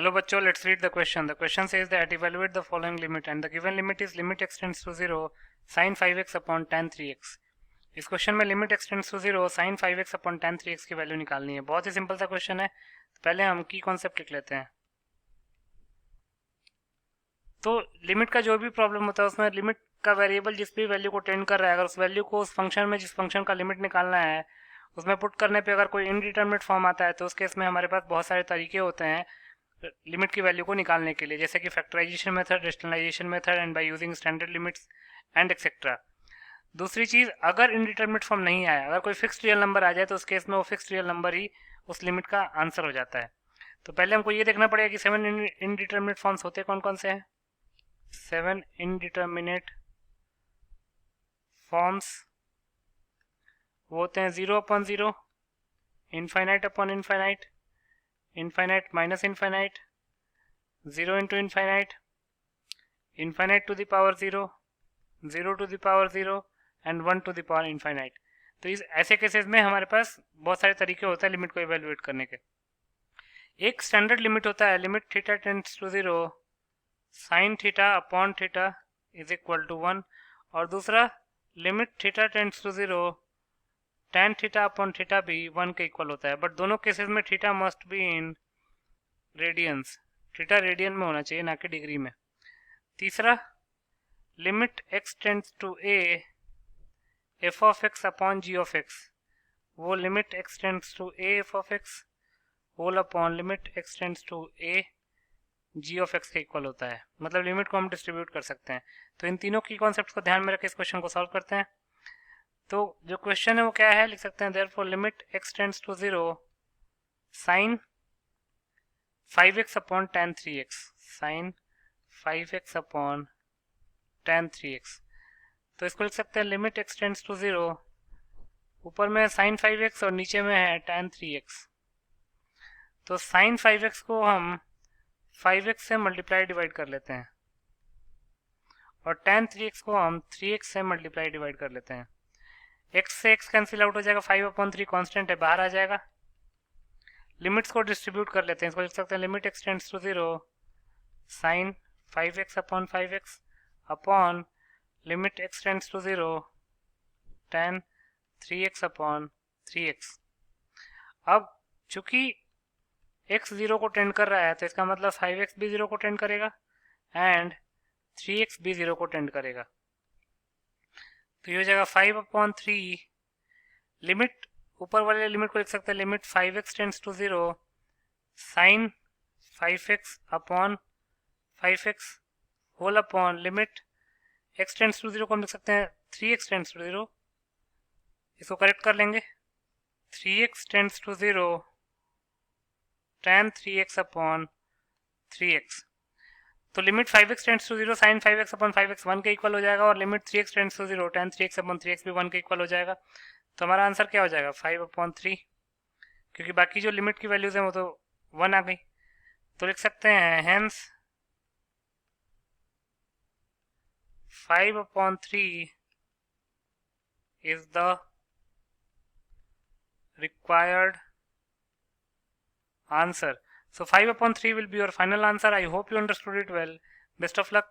Hello बच्चों, let's read the question. The question says that evaluate the following limit and the given limit is limit extends to 0 sin 5x upon tan 3x. इस question में limit extends to 0 sin 5x upon tan 3x की value निकालनी है. बहुत ही simple सा question है. तो पहले हम की कॉन्सेप्ट लिख लेते हैं. तो लिमिट का जो भी प्रॉब्लम होता है उसमें लिमिट का वेरिएबल जिस भी वैल्यू को टेंड कर रहा है, अगर उस वैल्यू को उस फंक्शन में जिस फंक्शन का लिमिट निकालना है उसमें पुट करने पे अगर कोई इनडिटरमिनेट फॉर्म आता है तो उस केस में हमारे पास बहुत सारे तरीके होते हैं लिमिट की वैल्यू को निकालने के लिए, जैसे कि factorization method, rationalization method and by using standard limits and etcetera. दूसरी चीज, अगर इनडिटरमिनेट फॉर्म नहीं आया, अगर कोई फिक्स्ड रियल नंबर आ जाए तो उस केस में वो फिक्स्ड रियल नंबर ही उस लिमिट का आंसर हो जाता है. तो पहले हमको ये देखना पड़ेगा कि 7 इनडिटरमिनेट फॉर्म्स होते कौन कौन से हैं. 7 इनडिटरमिनेट फॉर्म्स वो होते हैं 0 upon 0, infinite upon infinite, infinite minus infinite, 0 into infinite, infinite to the power 0, 0 to the power 0 and 1 to the power infinite. तो इस ऐसे केसेस में हमारे पास बहुत सारे तरीके होते हैं लिमिट को इवेल्युएट करने के. एक स्टैंडर्ड लिमिट होता है limit theta tends to 0 sine theta upon theta is equal to 1, और दूसरा limit theta tends to 0 tan theta upon theta भी 1 के इक्वल होता है. बट दोनों केसेस में theta must be in radians. Theta radian में होना चाहिए, ना कि डिग्री में. तीसरा limit x tends to a f of x upon g of x, वो limit x tends to a f of x whole upon limit x tends to a g of x के equal होता है. मतलब limit को हम distribute कर सकते हैं. तो इन तीनों की कॉन्सेप्ट्स को ध्यान में रख के इस क्वेश्चन को सॉल्व करते हैं. तो जो क्वेश्चन है वो क्या है, लिख सकते हैं therefore limit x tends to 0 sin 5x upon tan 3x, sin 5x upon tan 3x. तो इसको लिख सकते हैं लिमिट x टेंड्स टू 0, ऊपर में sin 5x और नीचे में है tan 3x. तो sin 5x को हम 5x से मल्टीप्लाई डिवाइड कर लेते हैं और tan 3x को हम 3x से मल्टीप्लाई डिवाइड कर लेते हैं. x से x कैंसिल आउट हो जाएगा, 5/3 कांस्टेंट है, बाहर आ जाएगा. लिमिट्स को डिस्ट्रीब्यूट कर लेते हैं. इसको लिख सकते हैं limit x tends to 0 sin 5x upon 5x upon limit x tends to 0 tan 3x upon 3x. अब चूंकि x 0 को टेंड कर रहा है तो इसका मतलब 5x भी 0 को टेंड करेगा एंड 3x भी 0 को टेंड करेगा. तो ये हो जाएगा 5/3. लिमिट ऊपर वाले लिमिट को लिख सकते हैं limit 5x tends to 0 sin 5x upon 5x whole upon limit x tends to 0 को हम लिख सकते हैं 3x टेंड्स टू 0. इसको करेक्ट कर लेंगे. 3x tends to 0 tan 3x upon 3x. तो limit 5x tends to 0 sin 5x upon 5x 1 के इक्वल हो जाएगा और limit 3x tends to 0 tan 3x upon 3x भी 1 के इक्वल हो जाएगा. तो हमारा आंसर क्या हो जाएगा 5/3, क्योंकि बाकी जो लिमिट की वैल्यूज हैं वो तो 1 आ गई. तो लिख सकते हैं hence 5/3 is the required answer. So 5/3 will be your final answer. I hope you understood it well. Best of luck.